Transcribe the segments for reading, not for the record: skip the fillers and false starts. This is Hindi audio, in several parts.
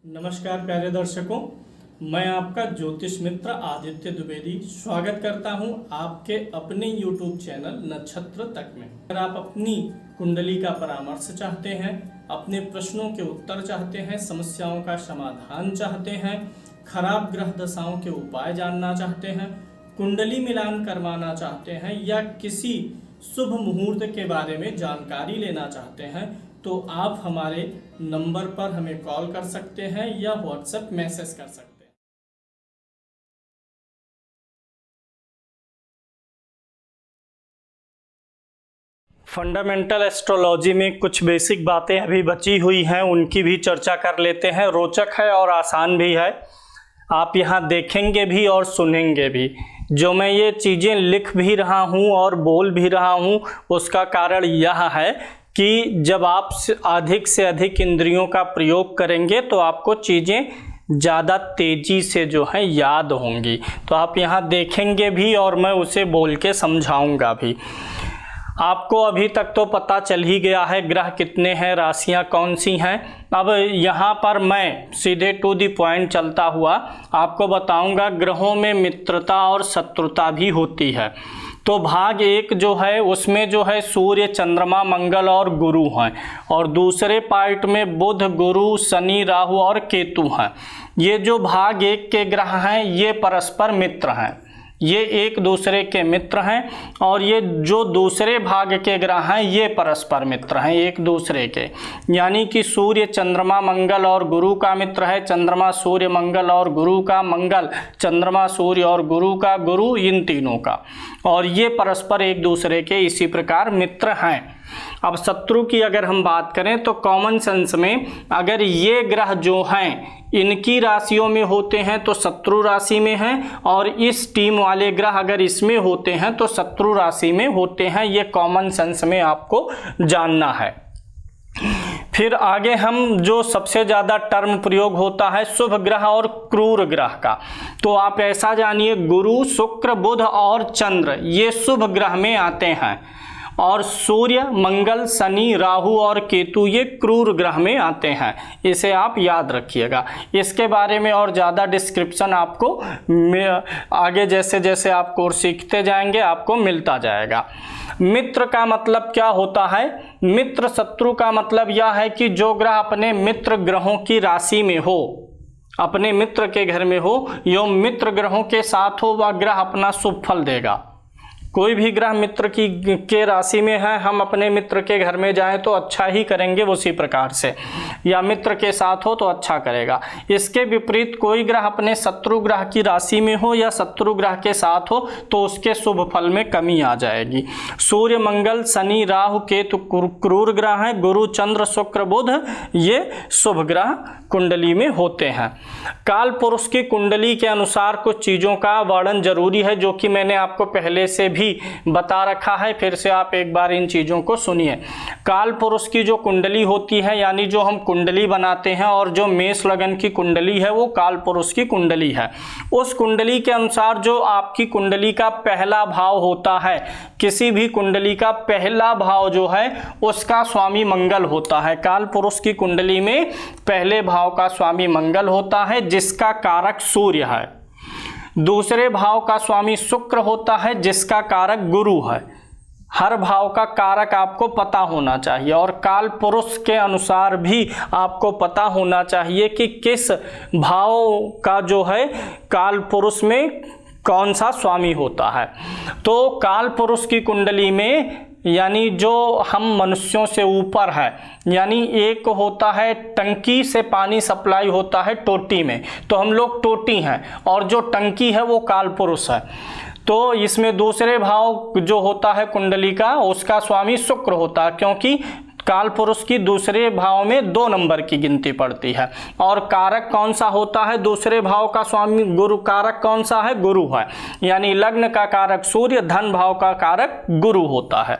नमस्कार प्यारे दर्शकों, मैं आपका ज्योतिष मित्र आदित्य द्विवेदी स्वागत करता हूं आपके अपने YouTube चैनल नक्षत्र तक में। अगर आप अपनी कुंडली का परामर्श चाहते हैं, अपने प्रश्नों के उत्तर चाहते हैं, समस्याओं का समाधान चाहते हैं, खराब ग्रह दशाओं के उपाय जानना चाहते हैं, कुंडली मिलान करवाना चाहते हैं या किसी शुभ मुहूर्त के बारे में जानकारी लेना चाहते हैं तो आप हमारे नंबर पर हमें कॉल कर सकते हैं या व्हाट्सएप मैसेज कर सकते हैं। फंडामेंटल एस्ट्रोलॉजी में कुछ बेसिक बातें अभी बची हुई हैं, उनकी भी चर्चा कर लेते हैं। रोचक है और आसान भी है, आप यहाँ देखेंगे भी और सुनेंगे भी। जो मैं ये चीज़ें लिख भी रहा हूँ और बोल भी रहा हूँ उसका कारण यह है कि जब आप अधिक से अधिक इंद्रियों का प्रयोग करेंगे तो आपको चीज़ें ज़्यादा तेज़ी से जो है याद होंगी। तो आप यहाँ देखेंगे भी और मैं उसे बोल के समझाऊंगा भी। आपको अभी तक तो पता चल ही गया है ग्रह कितने हैं, राशियाँ कौन सी हैं। अब यहाँ पर मैं सीधे टू द पॉइंट चलता हुआ आपको बताऊंगा ग्रहों में मित्रता और शत्रुता भी होती है। तो भाग एक जो है उसमें जो है सूर्य, चंद्रमा, मंगल और गुरु हैं और दूसरे पार्ट में बुध, गुरु, शनि, राहु और केतु हैं। ये जो भाग एक के ग्रह हैं ये परस्पर मित्र हैं, ये एक दूसरे के मित्र हैं और ये जो दूसरे भाग के ग्रह हैं ये परस्पर मित्र हैं एक दूसरे के। यानी कि सूर्य, चंद्रमा, मंगल और गुरु का मित्र है चंद्रमा, सूर्य, मंगल और गुरु का मंगल, चंद्रमा, सूर्य और गुरु का गुरु, इन तीनों का। और ये परस्पर एक दूसरे के इसी प्रकार मित्र हैं। अब शत्रु की अगर हम बात करें तो कॉमन सेंस में अगर ये ग्रह जो हैं इनकी राशियों में होते हैं तो शत्रु राशि में हैं और इस टीम वाले ग्रह अगर इसमें होते हैं तो शत्रु राशि में होते हैं। ये कॉमन सेंस में आपको जानना है। फिर आगे हम जो सबसे ज़्यादा टर्म प्रयोग होता है शुभ ग्रह और क्रूर ग्रह का, तो आप ऐसा जानिए गुरु, शुक्र, बुध और चंद्र ये शुभ ग्रह में आते हैं और सूर्य, मंगल, शनि, राहु और केतु ये क्रूर ग्रह में आते हैं। इसे आप याद रखिएगा। इसके बारे में और ज़्यादा डिस्क्रिप्शन आपको आगे जैसे जैसे आप कोर्स सीखते जाएंगे आपको मिलता जाएगा। मित्र का मतलब क्या होता है? मित्र शत्रु का मतलब यह है कि जो ग्रह अपने मित्र ग्रहों की राशि में हो, अपने मित्र के घर में हो, यो मित्र ग्रहों के साथ हो, वह ग्रह अपना शुभ फल देगा। कोई भी ग्रह मित्र के राशि में है, हम अपने मित्र के घर में जाएं तो अच्छा ही करेंगे उसी प्रकार से, या मित्र के साथ हो तो अच्छा करेगा। इसके विपरीत कोई ग्रह अपने शत्रु ग्रह की राशि में हो या शत्रु ग्रह के साथ हो तो उसके शुभ फल में कमी आ जाएगी। सूर्य, मंगल, शनि, राहु, केतु क्रूर ग्रह हैं। गुरु, चंद्र, शुक्र, बुध ये शुभ ग्रह कुंडली में होते हैं। काल पुरुष की कुंडली के अनुसार कुछ चीज़ों का वर्णन जरूरी है जो कि मैंने आपको पहले से भी बता रखा है। फिर से आप एक बार इन चीज़ों को सुनिए। काल पुरुष की जो कुंडली होती है, यानी जो हम कुंडली बनाते हैं और जो मेष लगन की कुंडली है वो काल पुरुष की कुंडली है। उस कुंडली के अनुसार जो आपकी कुंडली का पहला भाव होता है, किसी भी कुंडली का पहला भाव जो है उसका स्वामी मंगल होता है। काल पुरुष की कुंडली में पहले भाव का स्वामी मंगल होता है जिसका कारक सूर्य है। दूसरे भाव का स्वामी शुक्र होता है जिसका कारक गुरु है। हर भाव का कारक आपको पता होना चाहिए और काल पुरुष के अनुसार भी आपको पता होना चाहिए कि किस भाव का जो है काल पुरुष में कौन सा स्वामी होता है। तो काल पुरुष की कुंडली में यानी जो हम मनुष्यों से ऊपर है, यानी एक होता है टंकी से पानी सप्लाई होता है टोटी में, तो हम लोग टोटी हैं और जो टंकी है वो काल पुरुष है। तो इसमें दूसरे भाव जो होता है कुंडली का उसका स्वामी शुक्र होता है, क्योंकि काल पुरुष की दूसरे भाव में 2 नंबर की गिनती पड़ती है। और कारक कौन सा होता है? दूसरे भाव का स्वामी गुरु, कारक कौन सा है? गुरु है। यानी लग्न का कारक सूर्य, धन भाव का कारक गुरु होता है।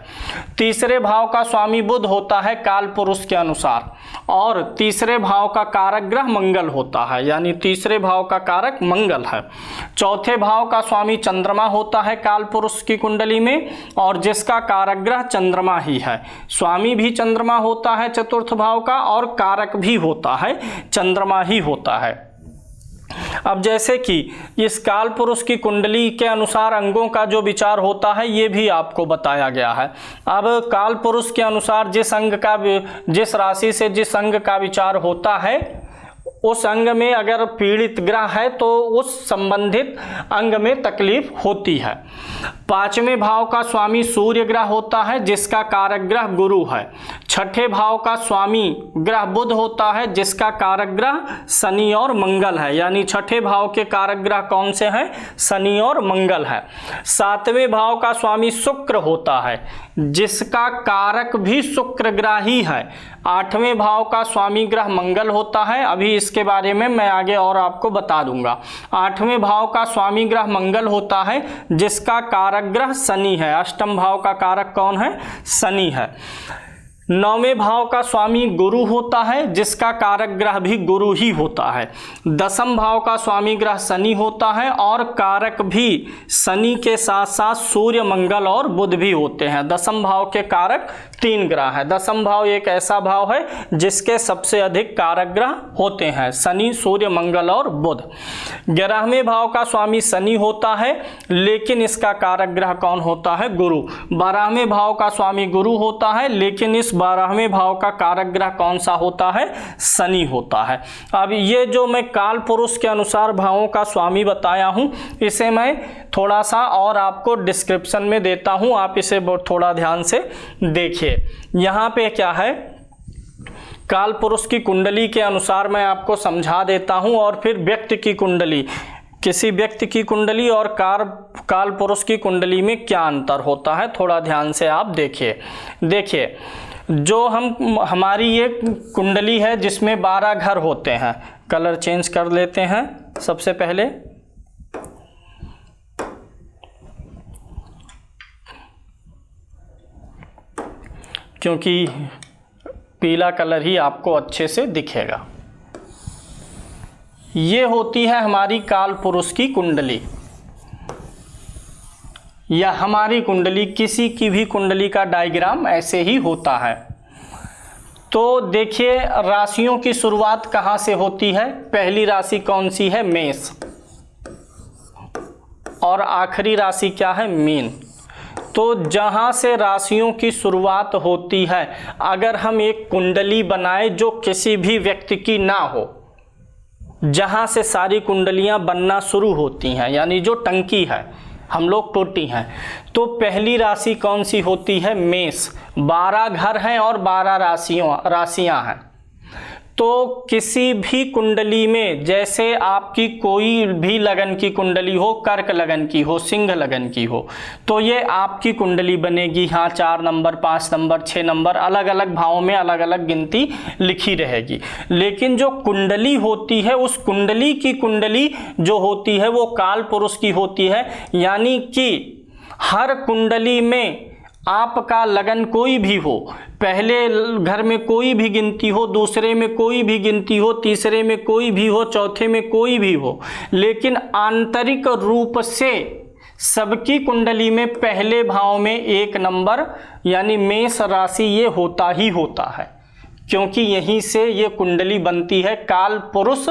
तीसरे भाव का स्वामी बुध होता है काल पुरुष के अनुसार। और तीसरे भाव का कारक ग्रह मंगल होता है, यानी तीसरे भाव का कारक मंगल है। चौथे भाव का स्वामी चंद्रमा होता है काल पुरुष की कुंडली में, और जिसका कारक ग्रह चंद्रमा ही है। स्वामी भी चंद्रमा होता है चतुर्थ भाव का, और कारक भी होता है चंद्रमा ही होता है। अब जैसे कि इस काल पुरुष की कुंडली के अनुसार अंगों का जो विचार होता है ये भी आपको बताया गया है। अब काल पुरुष के अनुसार जिस राशि से जिस अंग का विचार होता है उस अंग में अगर पीड़ित ग्रह है तो उस संबंधित अंग में तकलीफ होती है। पांचवें भाव का स्वामी सूर्य ग्रह होता है जिसका कारक ग्रह गुरु है। छठे भाव का स्वामी ग्रह बुध होता है जिसका कारक ग्रह शनि और मंगल है, यानी छठे भाव के कारक ग्रह कौन से हैं? शनि और मंगल है। सातवें भाव का स्वामी शुक्र होता है जिसका कारक भी शुक्र ग्रह ही है। आठवें भाव का स्वामी ग्रह मंगल होता है, अभी इसके बारे में मैं आगे और आपको बता दूंगा। आठवें भाव का स्वामी ग्रह मंगल होता है जिसका कारक ग्रह शनि है। अष्टम भाव का कारक कौन है? शनि है। नौवें भाव का स्वामी गुरु होता है जिसका कारक ग्रह भी गुरु ही होता है। दसम भाव का स्वामी ग्रह शनि होता है और कारक भी शनि के साथ साथ सूर्य मंगल और बुध भी होते हैं। दसम भाव के कारक 3 ग्रह है। दसम भाव एक ऐसा भाव है जिसके सबसे अधिक कारक ग्रह होते हैं, शनि, सूर्य, मंगल और बुध। 11वें भाव का स्वामी शनि होता है लेकिन इसका कारक ग्रह कौन होता है? गुरु। 12वें भाव का स्वामी गुरु होता है लेकिन इस 12वें भाव का कारक ग्रह कौन सा होता है? शनि होता है। अब ये जो मैं काल पुरुष के अनुसार भावों का स्वामी बताया हूं इसे मैं थोड़ा सा और आपको डिस्क्रिप्शन में देता हूं, आप इसे थोड़ा ध्यान से देखिए। यहां पे क्या है, काल पुरुष की कुंडली के अनुसार मैं आपको समझा देता हूं और फिर व्यक्ति की कुंडली, किसी व्यक्ति की कुंडली और काल पुरुष की कुंडली में क्या अंतर होता है, थोड़ा ध्यान से आप देखिए। जो हमारी ये कुंडली है जिसमें 12 घर होते हैं, कलर चेंज कर लेते हैं सबसे पहले। क्योंकि पीला कलर ही आपको अच्छे से दिखेगा। ये होती है हमारी काल पुरुष की कुंडली, या हमारी कुंडली, किसी की भी कुंडली का डायग्राम ऐसे ही होता है। तो देखिए राशियों की शुरुआत कहाँ से होती है? पहली राशि कौन सी है? मेष। और आखिरी राशि क्या है? मीन। तो जहाँ से राशियों की शुरुआत होती है, अगर हम एक कुंडली बनाए जो किसी भी व्यक्ति की ना हो, जहाँ से सारी कुंडलियाँ बनना शुरू होती हैं, यानी जो टंकी है, हम लोग टोटी हैं, तो पहली राशि कौन सी होती है? मेष। 12 घर हैं और 12 राशियां हैं। तो किसी भी कुंडली में, जैसे आपकी कोई भी लगन की कुंडली हो, कर्क लगन की हो, सिंह लगन की हो, तो ये आपकी कुंडली बनेगी। हाँ, 4 नंबर, 5 नंबर, 6 नंबर, अलग अलग भावों में अलग अलग गिनती लिखी रहेगी। लेकिन जो कुंडली होती है, उस कुंडली की कुंडली जो होती है वो काल पुरुष की होती है। यानी कि हर कुंडली में आपका लगन कोई भी हो, पहले घर में कोई भी गिनती हो, दूसरे में कोई भी गिनती हो, तीसरे में कोई भी हो, चौथे में कोई भी हो, लेकिन आंतरिक रूप से सबकी कुंडली में पहले भाव में 1 नंबर यानी मेष राशि ये होता ही होता है, क्योंकि यहीं से ये कुंडली बनती है। काल पुरुष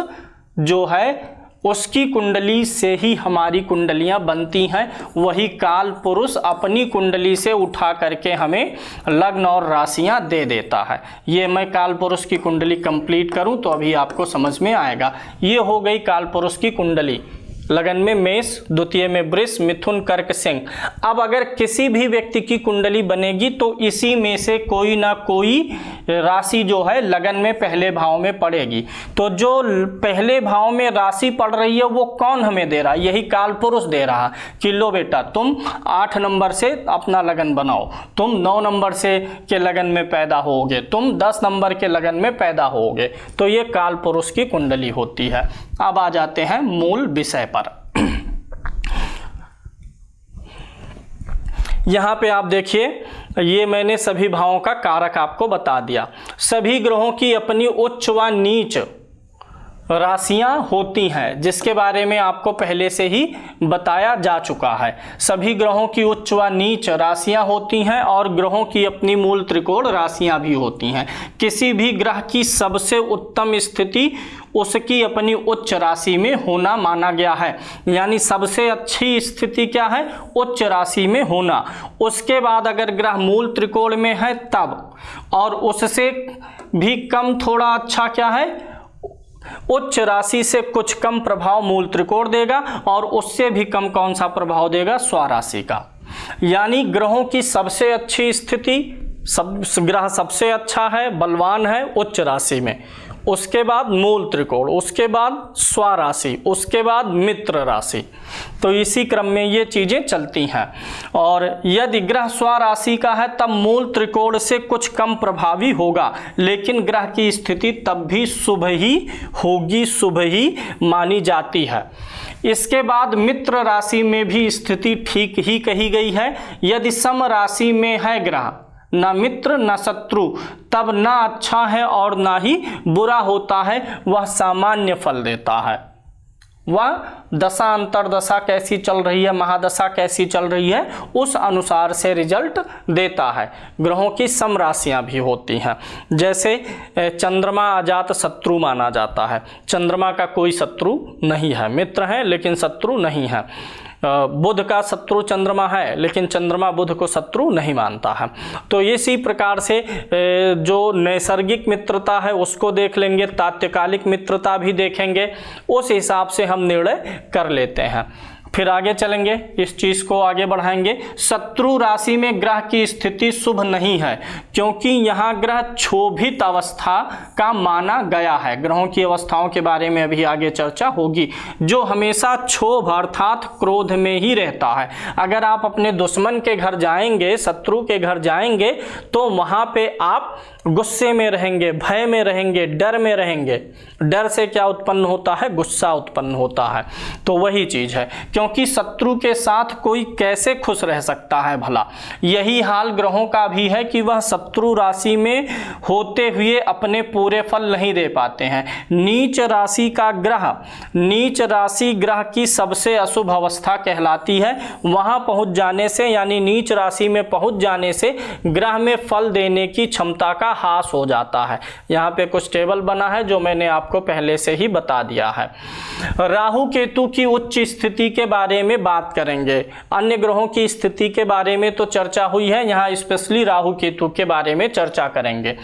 जो है उसकी कुंडली से ही हमारी कुंडलियां बनती हैं। वही काल पुरुष अपनी कुंडली से उठा करके हमें लग्न और राशियां दे देता है। ये मैं काल पुरुष की कुंडली कंप्लीट करूं तो अभी आपको समझ में आएगा। ये हो गई काल पुरुष की कुंडली। लगन में मेष, द्वितीय में वृष, मिथुन, कर्क, सिंह। अब अगर किसी भी व्यक्ति की कुंडली बनेगी तो इसी में से कोई ना कोई राशि जो है लगन में पहले भाव में पड़ेगी। तो जो पहले भाव में राशि पड़ रही है वो कौन हमें दे रहा है? यही काल पुरुष दे रहा कि लो बेटा तुम 8 नंबर से अपना लगन बनाओ, तुम 9 नंबर से के लगन में पैदा होगे, तुम 10 नंबर के लगन में पैदा होगे। तो ये काल पुरुष की कुंडली होती है। अब आ जाते हैं मूल विषय पर। यहाँ पे आप देखिए ये मैंने सभी भावों का कारक आपको बता दिया। सभी ग्रहों की अपनी उच्च व नीच राशियां होती हैं, जिसके बारे में आपको पहले से ही बताया जा चुका है। सभी ग्रहों की उच्च व नीच राशियां होती हैं और ग्रहों की अपनी मूल त्रिकोण राशियां भी होती हैं। किसी भी ग्रह की सबसे उत्तम स्थिति उसकी अपनी उच्च राशि में होना माना गया है, यानी सबसे अच्छी स्थिति क्या है? उच्च राशि में होना। उसके बाद अगर ग्रह मूल त्रिकोण में है तब, और उससे भी कम थोड़ा अच्छा क्या है? उच्च राशि से कुछ कम प्रभाव मूल त्रिकोण देगा, और उससे भी कम कौन सा प्रभाव देगा? स्वराशि का। यानी ग्रहों की सबसे अच्छी स्थिति, ग्रह सबसे अच्छा है, बलवान है उच्च राशि में, उसके बाद मूल त्रिकोण, उसके बाद स्वराशि, उसके बाद मित्र राशि। तो इसी क्रम में ये चीजें चलती हैं। और यदि ग्रह स्वराशि का है तब मूल त्रिकोण से कुछ कम प्रभावी होगा, लेकिन ग्रह की स्थिति तब भी शुभ ही होगी, शुभ ही मानी जाती है। इसके बाद मित्र राशि में भी स्थिति ठीक ही कही गई है। यदि सम राशि में है ग्रह, ना मित्र ना शत्रु, तब ना अच्छा है और ना ही बुरा होता है, वह सामान्य फल देता है। वह दशा अंतरदशा कैसी चल रही है, महादशा कैसी चल रही है, उस अनुसार से रिजल्ट देता है। ग्रहों की सम राशियां भी होती हैं, जैसे चंद्रमा अजात शत्रु माना जाता है। चंद्रमा का कोई शत्रु नहीं है, मित्र है लेकिन शत्रु नहीं है। बुध का शत्रु चंद्रमा है, लेकिन चंद्रमा बुध को शत्रु नहीं मानता है। तो इसी प्रकार से जो नैसर्गिक मित्रता है उसको देख लेंगे, तात्कालिक मित्रता भी देखेंगे, उस हिसाब से हम निर्णय कर लेते हैं। फिर आगे चलेंगे, इस चीज को आगे बढ़ाएंगे। शत्रु राशि में ग्रह की स्थिति शुभ नहीं है, क्योंकि यहाँ ग्रह क्षोभित अवस्था का माना गया है। ग्रहों की अवस्थाओं के बारे में अभी आगे चर्चा होगी। जो हमेशा क्षोभ अर्थात क्रोध में ही रहता है। अगर आप अपने दुश्मन के घर जाएंगे, शत्रु के घर जाएंगे, तो वहां पे आप गुस्से में रहेंगे, भय में रहेंगे, डर में रहेंगे। डर से क्या उत्पन्न होता है? गुस्सा उत्पन्न होता है। तो वही चीज है, क्योंकि शत्रु के साथ कोई कैसे खुश रह सकता है भला। यही हाल ग्रहों का भी है कि वह शत्रु राशि में होते हुए अपने पूरे फल नहीं दे पाते हैं। नीच राशि का ग्रह, नीच राशि ग्रह की सबसे अशुभ अवस्था कहलाती है। वहां पहुंच जाने से, यानी नीच राशि में पहुंच जाने से ग्रह में फल देने की क्षमता का हास हो जाता है। यहाँ पे कुछ टेबल बना है जो मैंने आपको पहले से ही बता दिया है। राहु केतु की उच्च स्थिति के बारे में बात करेंगे। अन्य ग्रहों की स्थिति के बारे में तो चर्चा हुई है, यहाँ स्पेशली राहु केतु के बारे में चर्चा करेंगे।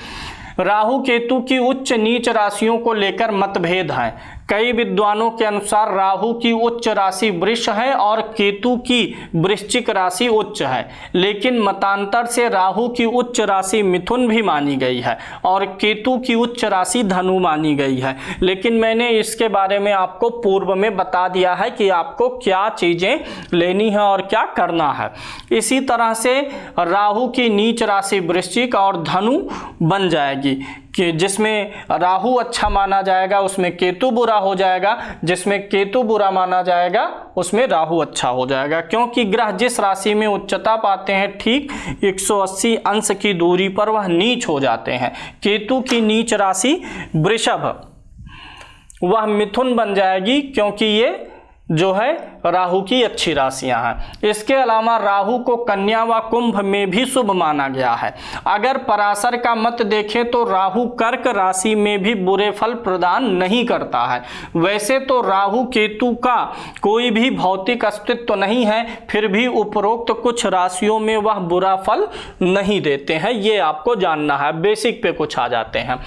राहु केतु की उच्च नीच राशियों को लेकर मतभेद हैं। कई विद्वानों के अनुसार राहु की उच्च राशि वृष है और केतु की वृश्चिक राशि उच्च है, लेकिन मतांतर से राहु की उच्च राशि मिथुन भी मानी गई है और केतु की उच्च राशि धनु मानी गई है। लेकिन मैंने इसके बारे में आपको पूर्व में बता दिया है कि आपको क्या चीजें लेनी है और क्या करना है। इसी तरह से राहु की नीच राशि वृश्चिक और धनु बन जाएगी, कि जिसमें राहु अच्छा माना जाएगा उसमें केतु बुरा हो जाएगा, जिसमें केतु बुरा माना जाएगा उसमें राहु अच्छा हो जाएगा। क्योंकि ग्रह जिस राशि में उच्चता पाते हैं ठीक 180 अंश की दूरी पर वह नीच हो जाते हैं। केतु की नीच राशि वृषभ, वह मिथुन बन जाएगी, क्योंकि ये जो है राहु की अच्छी राशियां हैं। इसके अलावा राहु को कन्या व कुंभ में भी शुभ माना गया है। अगर पराशर का मत देखें तो राहु कर्क राशि में भी बुरे फल प्रदान नहीं करता है। वैसे तो राहु केतु का कोई भी भौतिक अस्तित्व तो नहीं है, फिर भी उपरोक्त कुछ राशियों में वह बुरा फल नहीं देते हैं, ये आपको जानना है। बेसिक पे कुछ आ जाते हैं।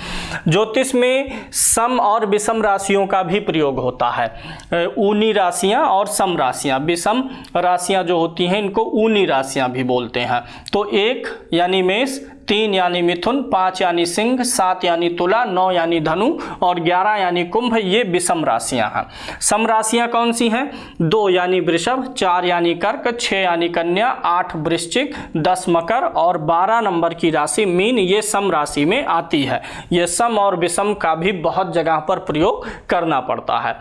ज्योतिष में सम और विषम राशियों का भी प्रयोग होता है। ऊनी राशियां और सम राशियां, विषम राशियां जो होती हैं इनको ऊनी राशियां भी बोलते हैं। तो 1 यानी मेष, 3 यानी मिथुन, 5 यानी सिंह, 7 यानी तुला, 9 यानी धनु और 11 यानी कुंभ, ये विषम राशियां हैं। सम राशियां कौन सी हैं? 2 यानी वृषभ, 4 यानी कर्क, 6 यानी कन्या, 8 वृश्चिक, 10 मकर और 12 नंबर की राशि मीन, ये सम राशि में आती है। ये सम और विषम का भी बहुत जगह पर प्रयोग करना पड़ता है।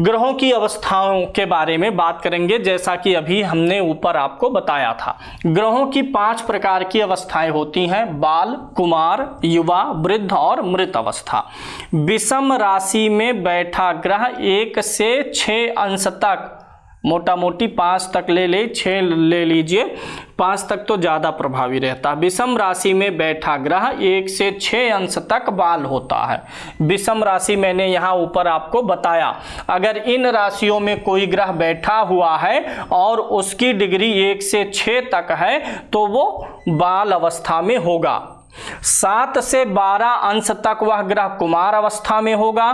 ग्रहों की अवस्थाओं के बारे में बात करेंगे, जैसा कि अभी हमने ऊपर आपको बताया था। ग्रहों की 5 प्रकार की अवस्थाएं होती हैं: बाल, कुमार, युवा, वृद्ध और मृत अवस्था। विषम राशि में बैठा ग्रह 1 से 6 अंश तक, मोटा मोटी 5 तक ले 6 ले लीजिए, 5 तक तो ज़्यादा प्रभावी रहता है। विषम राशि में बैठा ग्रह 1 से 6 अंश तक बाल होता है। विषम राशि मैंने यहाँ ऊपर आपको बताया, अगर इन राशियों में कोई ग्रह बैठा हुआ है और उसकी डिग्री 1 से 6 तक है तो वो बाल अवस्था में होगा। 7 से 12 अंश तक वह ग्रह कुमार अवस्था में होगा।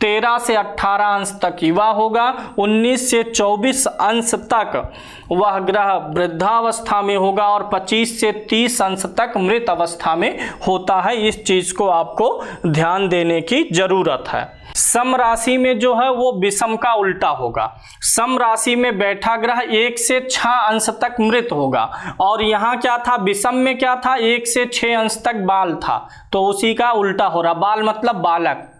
13 से 18 अंश तक युवा होगा। 19 से 24 अंश तक वह ग्रह वृद्धावस्था में होगा और 25 से 30 अंश तक मृत अवस्था में होता है। इस चीज को आपको ध्यान देने की जरूरत है। सम राशि में जो है वो विषम का उल्टा होगा। सम राशि में बैठा ग्रह 1 से 6 अंश तक मृत होगा, और यहाँ क्या था, विषम में क्या था, 1 से 6 अंश तक बाल था, तो उसी का उल्टा हो रहा। बाल मतलब बालक।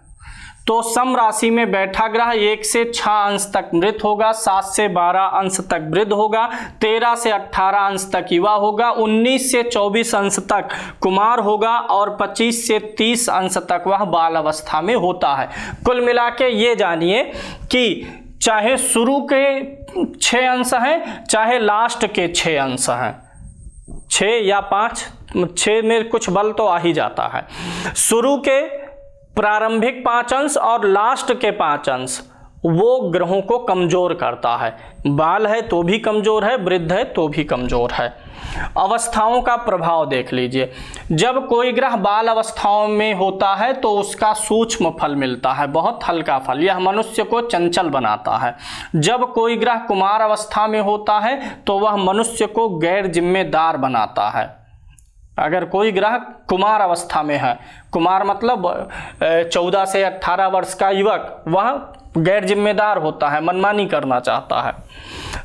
तो सम राशि में बैठा ग्रह 1 से 6 अंश तक मृत होगा, 7 से 12 अंश तक वृद्ध होगा, 13 से 18 अंश तक युवा होगा, 19 से 24 अंश तक कुमार होगा और 25 से 30 अंश तक वह बाल अवस्था में होता है। कुल मिला के ये जानिए कि चाहे शुरू के 6 अंश हैं, चाहे लास्ट के 6 अंश हैं, 6 या 5, 6 में कुछ बल तो आ ही जाता है। शुरू के प्रारंभिक 5 अंश और लास्ट के 5 अंश वो ग्रहों को कमजोर करता है। बाल है तो भी कमजोर है, वृद्ध है तो भी कमजोर है। अवस्थाओं का प्रभाव देख लीजिए। जब कोई ग्रह बाल अवस्थाओं में होता है तो उसका सूक्ष्म फल मिलता है, बहुत हल्का फल, यह मनुष्य को चंचल बनाता है। जब कोई ग्रह कुमार अवस्था में होता है तो वह मनुष्य को गैर जिम्मेदार बनाता है। अगर कोई ग्रह कुमार अवस्था में है, कुमार मतलब 14 से 18 वर्ष का युवक, वह गैर जिम्मेदार होता है, मनमानी करना चाहता है।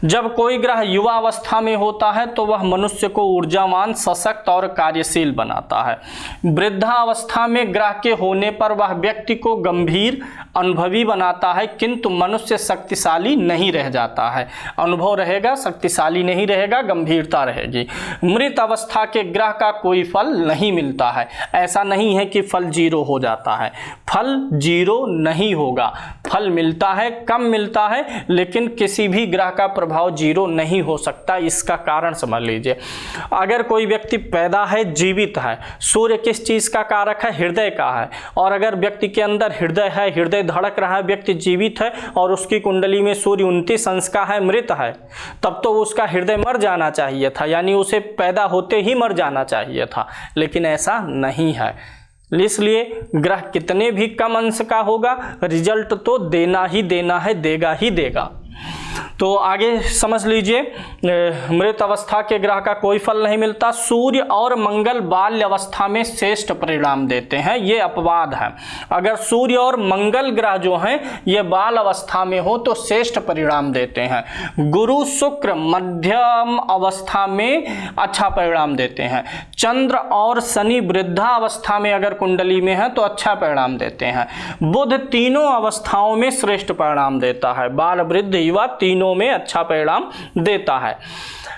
जब कोई ग्रह युवा अवस्था में होता है तो वह मनुष्य को ऊर्जावान, सशक्त और कार्यशील बनाता है। वृद्धावस्था में ग्रह के होने पर वह व्यक्ति को गंभीर, अनुभवी बनाता है, किंतु मनुष्य शक्तिशाली नहीं रह जाता है। अनुभव रहेगा, शक्तिशाली नहीं रहेगा, गंभीरता रहेगी। मृत अवस्था के ग्रह का कोई फल नहीं मिलता है। ऐसा नहीं है कि फल 0 हो जाता है, फल 0 नहीं होगा, फल मिलता है, कम मिलता है, लेकिन किसी भी ग्रह का प्रभाव 0 नहीं हो सकता। इसका कारण समझ लीजिए। अगर कोई व्यक्ति पैदा है, जीवित है, सूर्य किस चीज का कारक है, हृदय का है, और अगर व्यक्ति के अंदर हृदय है, हृदय धड़क रहा है, व्यक्ति जीवित है और उसकी कुंडली में सूर्य 29 अंश का है, मृत है, तब तो उसका हृदय मर जाना चाहिए था, यानी उसे पैदा होते ही मर जाना चाहिए था, लेकिन ऐसा नहीं है। इसलिए ग्रह कितने भी कम अंश का होगा, रिजल्ट तो देना ही देना है, देगा ही देगा। तो आगे समझ लीजिए, मृत अवस्था के ग्रह का कोई फल नहीं मिलता। सूर्य और मंगल बाल्य अवस्था में श्रेष्ठ परिणाम देते हैं, ये अपवाद है। अगर सूर्य और मंगल ग्रह जो हैं ये बाल अवस्था में हो तो श्रेष्ठ परिणाम देते हैं। गुरु शुक्र मध्यम अवस्था में अच्छा परिणाम देते हैं। चंद्र और शनि वृद्धा अवस्था में अगर कुंडली में है तो अच्छा परिणाम देते हैं। बुध तीनों अवस्थाओं में श्रेष्ठ परिणाम देता है, बाल, वृद्ध, युवा तीनों में अच्छा परिणाम देता है।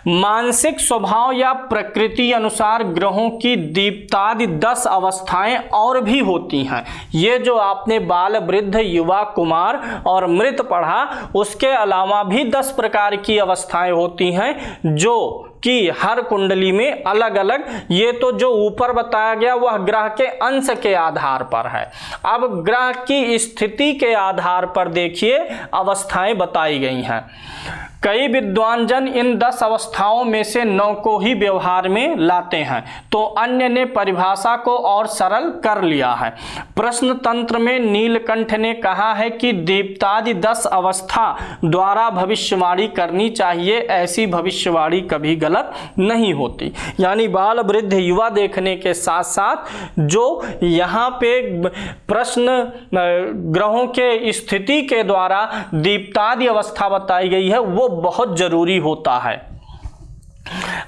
मानसिक स्वभाव या प्रकृति अनुसार ग्रहों की दीप्तादि 10 अवस्थाएं और भी होती हैं। ये जो आपने बाल, वृद्ध, युवा, कुमार और मृत पढ़ा, उसके अलावा भी 10 प्रकार की अवस्थाएं होती हैं जो कि हर कुंडली में अलग अलग, ये तो जो ऊपर बताया गया वह ग्रह के अंश के आधार पर है। अब ग्रह की स्थिति के आधार पर देखिए अवस्थाएं बताई गई हैं। कई विद्वान जन इन 10 अवस्थाओं में से 9 को ही व्यवहार में लाते हैं, तो अन्य ने परिभाषा को और सरल कर लिया है। प्रश्न तंत्र में नीलकंठ ने कहा है कि दीप्तादि 10 अवस्था द्वारा भविष्यवाणी करनी चाहिए, ऐसी भविष्यवाणी कभी गलत नहीं होती। यानी बाल, वृद्ध, युवा देखने के साथ साथ जो यहाँ पे प्रश्न ग्रहों के स्थिति के द्वारा दीप्तादि अवस्था बताई गई है वो बहुत जरूरी होता है।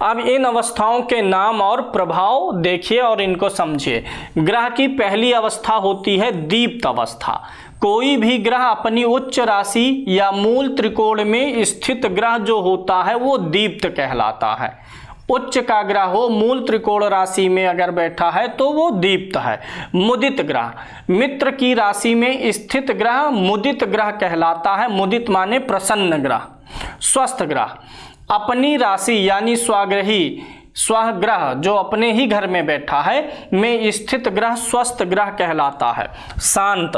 अब इन अवस्थाओं के नाम और प्रभाव देखिए और इनको समझिए। ग्रह की पहली अवस्था होती है दीप्त अवस्था। कोई भी ग्रह अपनी उच्च राशि या मूल त्रिकोण में स्थित ग्रह जो होता है वो दीप्त कहलाता है। उच्च का ग्रह हो मूल त्रिकोण राशि में अगर बैठा है तो वो दीप्त है। मुदित ग्रह, मित्र की राशि में स्थित ग्रह मुदित ग्रह कहलाता है। मुदित माने प्रसन्न ग्रह। स्वस्थ ग्रह, अपनी राशि यानी स्वग्रही, स्वग्रह जो अपने ही घर में बैठा है में स्थित ग्रह स्वस्थ ग्रह कहलाता है। शांत,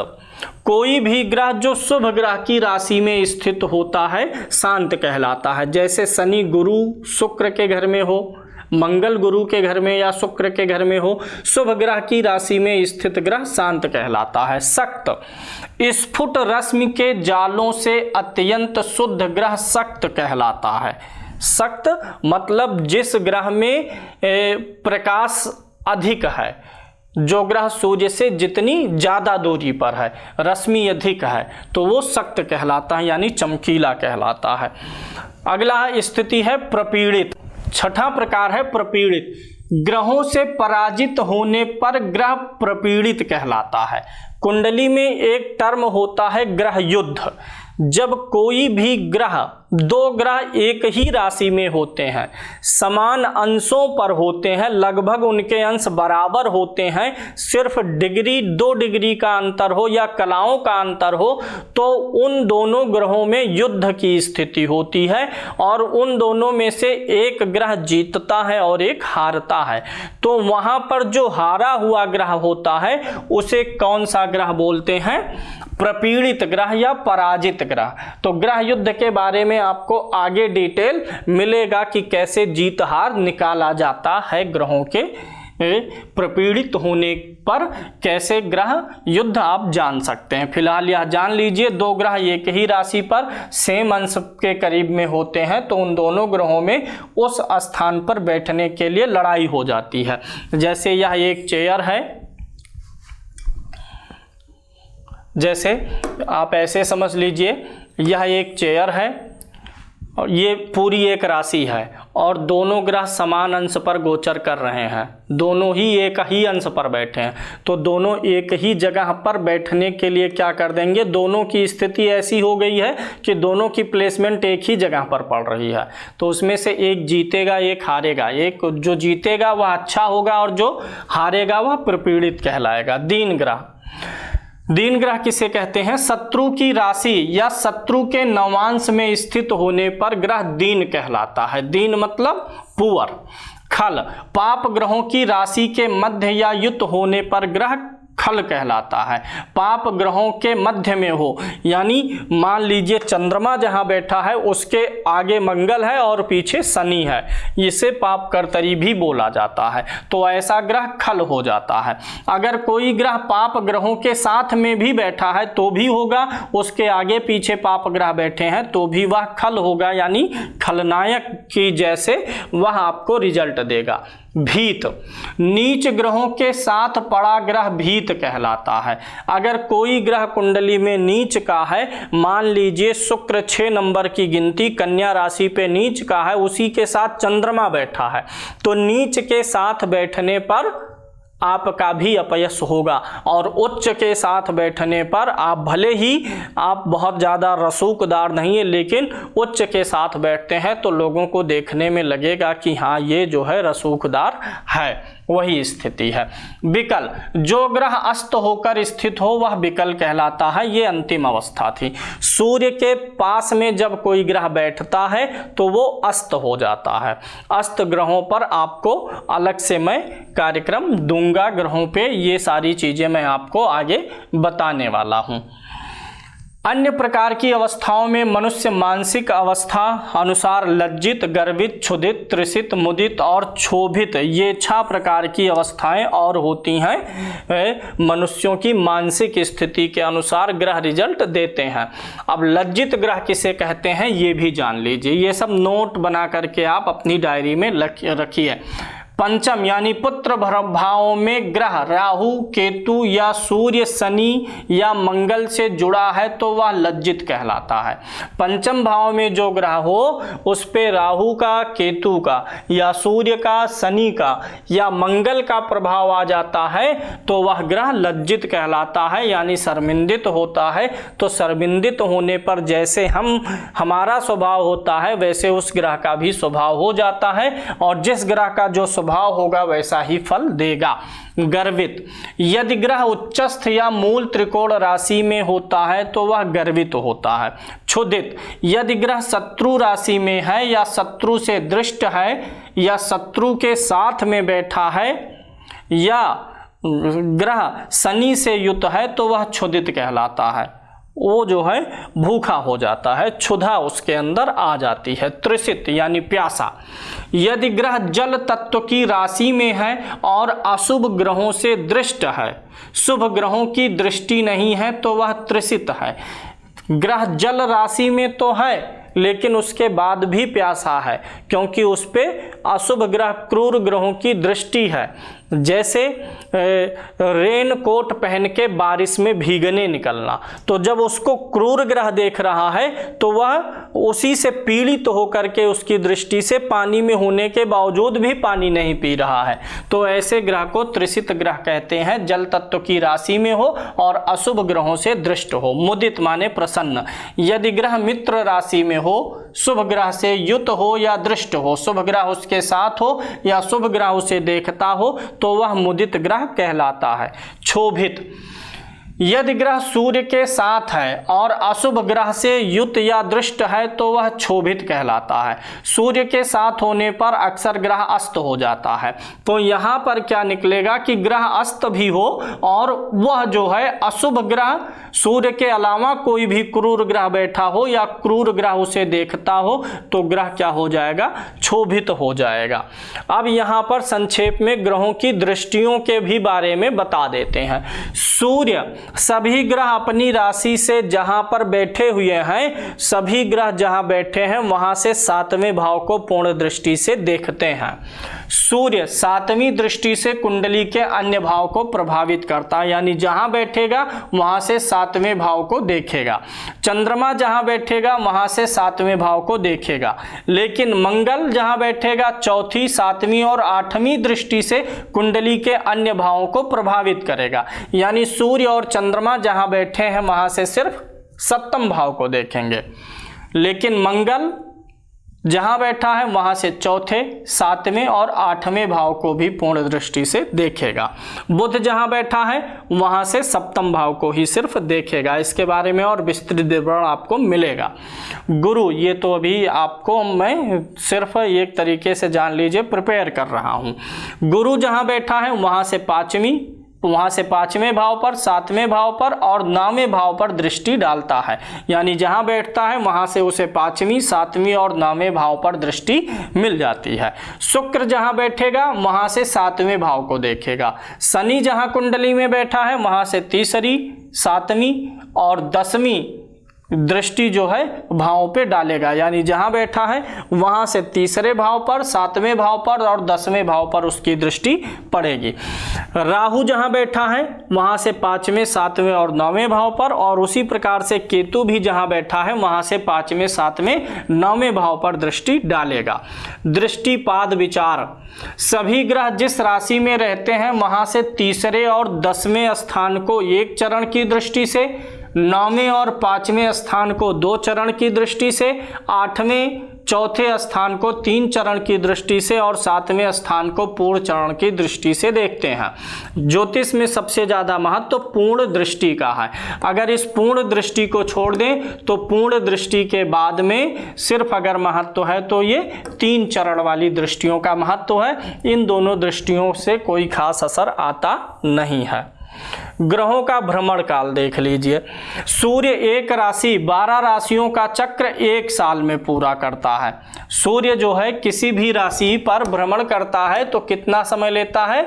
कोई भी ग्रह जो शुभ ग्रह की राशि में स्थित होता है शांत कहलाता है। जैसे शनि गुरु शुक्र के घर में हो, मंगल गुरु के घर में या शुक्र के घर में हो, शुभ ग्रह की राशि में स्थित ग्रह शांत कहलाता है। शक्त, स्फुट रश्मि के जालों से अत्यंत शुद्ध ग्रह शक्त कहलाता है। शक्त मतलब जिस ग्रह में प्रकाश अधिक है, जो ग्रह सूर्य से जितनी ज़्यादा दूरी पर है, रश्मि अधिक है, तो वो शक्त कहलाता है यानी चमकीला कहलाता है। अगला स्थिति है प्रपीड़ित। छठा प्रकार है प्रपीड़ित। ग्रहों से पराजित होने पर ग्रह प्रपीड़ित कहलाता है। कुंडली में एक टर्म होता है ग्रह युद्ध। जब कोई भी ग्रह, दो ग्रह एक ही राशि में होते हैं, समान अंशों पर होते हैं, लगभग उनके अंश बराबर होते हैं, सिर्फ डिग्री 2 डिग्री का अंतर हो या कलाओं का अंतर हो, तो उन दोनों ग्रहों में युद्ध की स्थिति होती है और उन दोनों में से एक ग्रह जीतता है और एक हारता है। तो वहां पर जो हारा हुआ ग्रह होता है उसे कौन सा ग्रह बोलते हैं? प्रपीड़ित ग्रह या पराजित ग्रह। तो ग्रह युद्ध के बारे में आपको आगे डिटेल मिलेगा कि कैसे जीत हार निकाला जाता है ग्रहों के प्रपीड़ित होने पर, कैसे ग्रह युद्ध आप जान सकते हैं। फिलहाल यह जान लीजिए, दो ग्रह एक ही राशि पर सेम अंश के करीब में होते हैं तो उन दोनों ग्रहों में उस स्थान पर बैठने के लिए लड़ाई हो जाती है। जैसे यह एक चेयर है, जैसे आप ऐसे समझ लीजिए यह एक चेयर है और ये पूरी एक राशि है और दोनों ग्रह समान अंश पर गोचर कर रहे हैं, दोनों ही एक ही अंश पर बैठे हैं। तो दोनों एक ही जगह पर बैठने के लिए क्या कर देंगे, दोनों की स्थिति ऐसी हो गई है कि दोनों की प्लेसमेंट एक ही जगह पर पड़ रही है, तो उसमें से एक जीतेगा एक हारेगा। एक जो जीतेगा वह अच्छा होगा और जो हारेगा वह प्रपीड़ित कहलाएगा। दीन ग्रह, दीन ग्रह किसे कहते हैं? शत्रु की राशि या शत्रु के नवांश में स्थित होने पर ग्रह दीन कहलाता है। दीन मतलब पुअर। खल, पाप ग्रहों की राशि के मध्य या युत होने पर ग्रह खल कहलाता है। पाप ग्रहों के मध्य में हो, यानी मान लीजिए चंद्रमा जहां बैठा है उसके आगे मंगल है और पीछे शनि है, इसे पाप कर्तरी भी बोला जाता है, तो ऐसा ग्रह खल हो जाता है। अगर कोई ग्रह पाप ग्रहों के साथ में भी बैठा है तो भी होगा, उसके आगे पीछे पाप ग्रह बैठे हैं तो भी वह खल होगा, यानी खलनायक की जैसे वह आपको रिजल्ट देगा। भीत, नीच ग्रहों के साथ पड़ा ग्रह भीत कहलाता है। अगर कोई ग्रह कुंडली में नीच का है, मान लीजिए शुक्र 6 नंबर की गिनती कन्या राशि पे नीच का है, उसी के साथ चंद्रमा बैठा है, तो नीच के साथ बैठने पर आपका भी अपयश होगा और उच्च के साथ बैठने पर आप भले ही आप बहुत ज़्यादा रसूखदार नहीं है लेकिन उच्च के साथ बैठते हैं तो लोगों को देखने में लगेगा कि हाँ ये जो है रसूखदार है, वही स्थिति है। विकल, जो ग्रह अस्त होकर स्थित हो वह विकल कहलाता है। ये अंतिम अवस्था थी। सूर्य के पास में जब कोई ग्रह बैठता है तो वो अस्त हो जाता है। अस्त ग्रहों पर आपको अलग से मैं कार्यक्रम दूंगा, ग्रहों पे ये सारी चीजें मैं आपको आगे बताने वाला हूं। अन्य प्रकार की अवस्थाओं में मनुष्य मानसिक अवस्था अनुसार लज्जित, गर्वित, क्षुधित, त्रिषित, मुदित और क्षोभित, ये 6 प्रकार की अवस्थाएं और होती हैं। मनुष्यों की मानसिक स्थिति के अनुसार ग्रह रिजल्ट देते हैं। अब लज्जित ग्रह किसे कहते हैं ये भी जान लीजिए, ये सब नोट बना करके आप अपनी डायरी में रखिए। पंचम यानी पुत्र भाव में ग्रह राहु, केतु या सूर्य, शनि या मंगल से जुड़ा है तो वह लज्जित कहलाता है। पंचम भाव में जो ग्रह हो उस पे राहु का, केतु का या सूर्य का, शनि का या मंगल का प्रभाव आ जाता है तो वह ग्रह लज्जित कहलाता है, यानी शर्मिंदित होता है। तो शर्मिंदित होने पर जैसे हमारा स्वभाव होता है वैसे उस ग्रह का भी स्वभाव हो जाता है, और जिस ग्रह का जो स्वभाव होगा वैसा ही फल देगा। गर्वित, यदि ग्रह उच्चस्थ या मूल त्रिकोण राशि में होता है तो वह गर्वित होता है। क्षुधित, यदि ग्रह शत्रु राशि में है या शत्रु से दृष्ट है या शत्रु के साथ में बैठा है या ग्रह शनि से युत है तो वह क्षुधित कहलाता है। वो जो है भूखा हो जाता है, क्षुधा उसके अंदर आ जाती है। तृषित यानी प्यासा, यदि ग्रह जल तत्व की राशि में है और अशुभ ग्रहों से दृष्ट है, शुभ ग्रहों की दृष्टि नहीं है तो वह तृषित है। ग्रह जल राशि में तो है लेकिन उसके बाद भी प्यासा है, क्योंकि उस पे अशुभ ग्रह, क्रूर ग्रहों की दृष्टि है। जैसे रेन कोट पहन के बारिश में भीगने निकलना, तो जब उसको क्रूर ग्रह देख रहा है तो वह उसी से पीड़ित तो होकर के उसकी दृष्टि से पानी में होने के बावजूद भी पानी नहीं पी रहा है, तो ऐसे ग्रह को त्रिषित ग्रह कहते हैं। जल तत्व की राशि में हो और अशुभ ग्रहों से दृष्ट हो। मुदित माने प्रसन्न, यदि ग्रह मित्र राशि में हो, शुभ ग्रह से युत हो या दृष्ट हो, शुभ ग्रह उसके साथ हो या शुभ ग्रह उसे देखता हो तो वह मुदित ग्रह कहलाता है। क्षोभित, यदि ग्रह सूर्य के साथ है और अशुभ ग्रह से युत या दृष्ट है तो वह क्षोभित कहलाता है। सूर्य के साथ होने पर अक्सर ग्रह अस्त हो जाता है। तो यहाँ पर क्या निकलेगा कि ग्रह अस्त भी हो और वह जो है अशुभ ग्रह, सूर्य के अलावा कोई भी क्रूर ग्रह बैठा हो या क्रूर ग्रह उसे देखता हो तो ग्रह क्या हो जाएगा, क्षोभित हो जाएगा। अब यहाँ पर संक्षेप में ग्रहों की दृष्टियों के भी बारे में बता देते हैं। सूर्य, सभी ग्रह अपनी राशि से जहां पर बैठे हुए हैं, सभी ग्रह जहां बैठे हैं वहां से सातवें भाव को पूर्ण दृष्टि से देखते हैं। सूर्य सातवीं दृष्टि से कुंडली के अन्य भाव को प्रभावित करता है, यानी जहां बैठेगा वहां से सातवें भाव को देखेगा। चंद्रमा जहां बैठेगा वहां से सातवें भाव को देखेगा, लेकिन मंगल जहां बैठेगा चौथी, सातवीं और आठवीं दृष्टि से कुंडली के अन्य भावों को प्रभावित करेगा। यानी सूर्य और चंद्रमा जहां बैठे हैं वहां से सिर्फ सप्तम भाव को देखेंगे, लेकिन मंगल जहां बैठा है वहां से चौथे, सातवें और आठवें भाव को भी पूर्ण दृष्टि से देखेगा। बुध जहां बैठा है वहां से सप्तम भाव को ही सिर्फ देखेगा। इसके बारे में और विस्तृत विवरण आपको मिलेगा। गुरु, ये तो अभी आपको मैं सिर्फ एक तरीके से जान लीजिए, प्रिपेयर कर रहा हूं। गुरु जहां बैठा है वहां से पांचवें भाव पर, सातवें भाव पर और नौवें भाव पर दृष्टि डालता है, यानी जहां बैठता है वहां से उसे पांचवीं, सातवीं और नौवें भाव पर दृष्टि मिल जाती है। शुक्र जहां बैठेगा वहां से सातवें भाव को देखेगा। शनि जहां कुंडली में बैठा है वहां से तीसरी, सातवीं और 10वीं दृष्टि जो है भावों पे डालेगा, यानी जहां बैठा है वहां से तीसरे भाव पर, सातवें भाव पर और 10वें भाव पर उसकी दृष्टि पड़ेगी। राहु जहां बैठा है वहां से 5वें, 7वें और 9वें भाव पर, और उसी प्रकार से केतु भी जहां बैठा है वहां से 5वें, 7वें, 9वें भाव पर दृष्टि डालेगा। दृष्टिपाद विचार, सभी ग्रह जिस राशि में रहते हैं वहां से तीसरे और 10वें स्थान को एक चरण की दृष्टि से, 9वें और 5वें स्थान को 2 चरण की दृष्टि से, 8वें, चौथे स्थान को 3 चरण की दृष्टि से और 7वें स्थान को पूर्ण चरण की दृष्टि से देखते हैं। ज्योतिष में सबसे ज्यादा महत्व पूर्ण दृष्टि का है। अगर इस पूर्ण दृष्टि को छोड़ दें तो पूर्ण दृष्टि के बाद में सिर्फ अगर महत्व है तो ये 3 चरण वाली दृष्टियों का महत्व है। इन दोनों दृष्टियों से कोई खास असर आता नहीं है। ग्रहों का भ्रमण काल देख लीजिए। सूर्य एक राशि 12 राशियों का चक्र 1 साल में पूरा करता है। सूर्य जो है किसी भी राशि पर भ्रमण करता है तो कितना समय लेता है,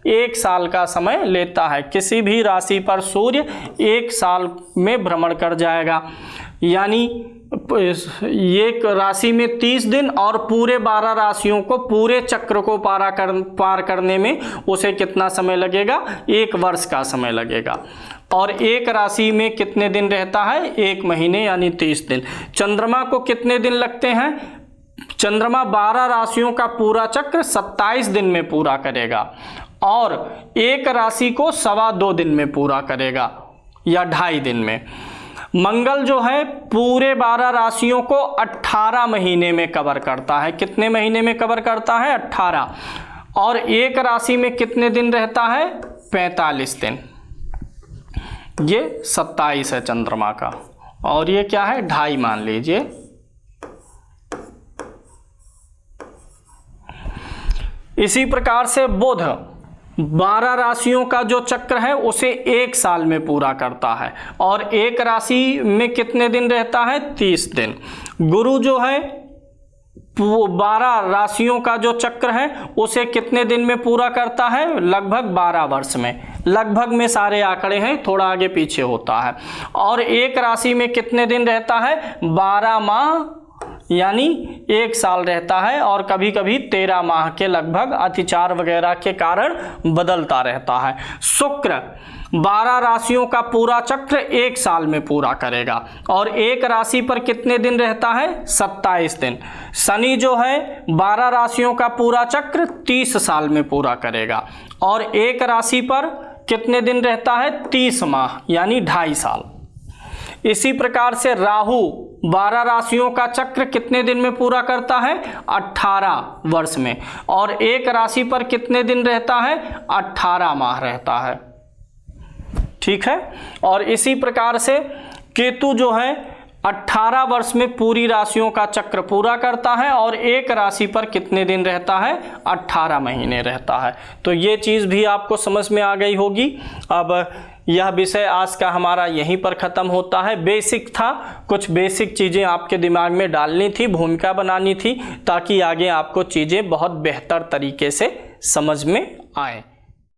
1 साल का समय लेता है। किसी भी राशि पर सूर्य 1 साल में भ्रमण कर जाएगा, यानी एक राशि में 30 दिन और पूरे 12 राशियों को पूरे चक्र को पार करने में उसे कितना समय लगेगा? 1 वर्ष का समय लगेगा। और एक राशि में कितने दिन रहता है? 1 महीने यानी 30 दिन। चंद्रमा को कितने दिन लगते हैं? चंद्रमा 12 राशियों का पूरा चक्र 27 दिन में पूरा करेगा और एक राशि को 2.25 दिन में पूरा करेगा या 2.5 दिन में। मंगल जो है पूरे 12 राशियों को 18 महीने में कवर करता है। कितने महीने में कवर करता है? 18। और एक राशि में कितने दिन रहता है? 45 दिन। ये 27 है चंद्रमा का और ये क्या है? 2.5 मान लीजिए। इसी प्रकार से बुध 12 राशियों का जो चक्र है उसे 1 साल में पूरा करता है और एक राशि में कितने दिन रहता है? 30 दिन। गुरु जो है 12 राशियों का जो चक्र है उसे कितने दिन में पूरा करता है? लगभग 12 वर्ष में। लगभग में सारे आंकड़े हैं, थोड़ा आगे पीछे होता है। और एक राशि में कितने दिन रहता है? 12 माह यानी 1 साल रहता है और कभी कभी 13 माह के लगभग अतिचार वगैरह के कारण बदलता रहता है। शुक्र 12 राशियों का पूरा चक्र 1 साल में पूरा करेगा और एक राशि पर कितने दिन रहता है? 27 दिन। शनि जो है 12 राशियों का पूरा चक्र 30 साल में पूरा करेगा और एक राशि पर कितने दिन रहता है? 30 माह यानी 2.5 साल। इसी प्रकार से राहु 12 राशियों का चक्र कितने दिन में पूरा करता है? 18 वर्ष में और एक राशि पर कितने दिन रहता है? 18 माह रहता है। ठीक है। और इसी प्रकार से केतु जो है 18 वर्ष में पूरी राशियों का चक्र पूरा करता है और एक राशि पर कितने दिन रहता है? 18 महीने रहता है। तो ये चीज़ भी आपको समझ में आ गई होगी। अब यह विषय आज का हमारा यहीं पर ख़त्म होता है। बेसिक था, कुछ बेसिक चीज़ें आपके दिमाग में डालनी थी, भूमिका बनानी थी ताकि आगे आपको चीज़ें बहुत बेहतर तरीके से समझ में आए।